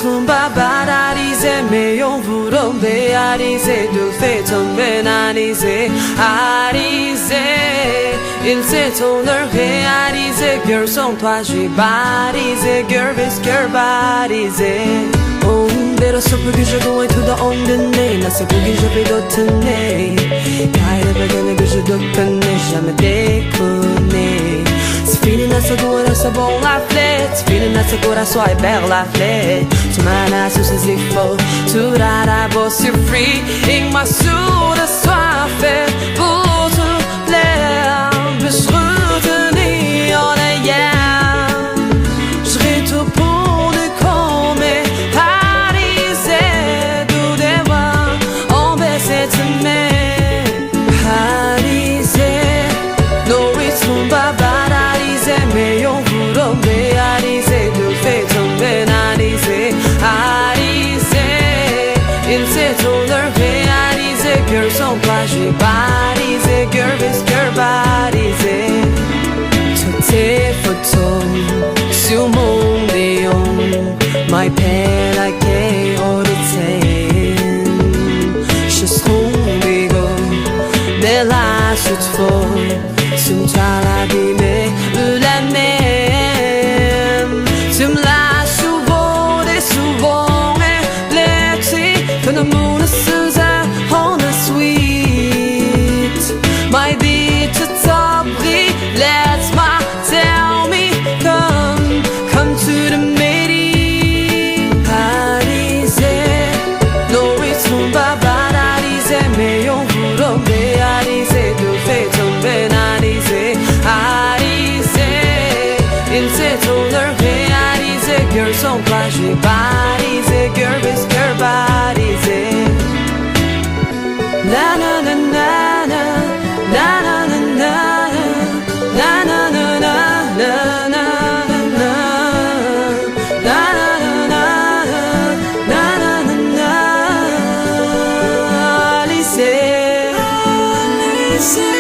on va banaliser, mais on voudrait réaliser, de fait on banaliser, il s'est ton heure réalisé, girl sans toi j'ai balisé, girl is girl balisé. Pero sopra que jogou into the on the name, nessa boogie já veio tenei. Caíra pegando que je docane, jamais déconné. Se feeling nessa dor, nessa bom la flette, se feeling nessa coração é bela la flette. Tu manas os zifo, tu rara você free, in ma soda sua fé, pour te plaire. Je retenais en ayant, je retourne pour le comer. Mais on voudrait réaliser, de fait on banalisé, il s'est ton heure réalisé, girl sans toi j'ai balisé, girl is girl balisé. Toutes tes photos sur mon néon, my pen I can't hold it. Je serai bigo, mais là je te fous, tu me la vie mais la même, tu me lâches souvent et l'été, que le monde se zère on the sweet. My dear, tu t'abris, let's my tell me, come to the midi. Réaliser, no rythme va banaliser, mais on voudrait réaliser, de fait on banaliser. Il s'est ton heure réalisé, girl sans toi j'ai balisé, girl is girl balisé. Na na na na na, na na na na, na na na na na na na, na na na na, na na na na. Lycée, lycée.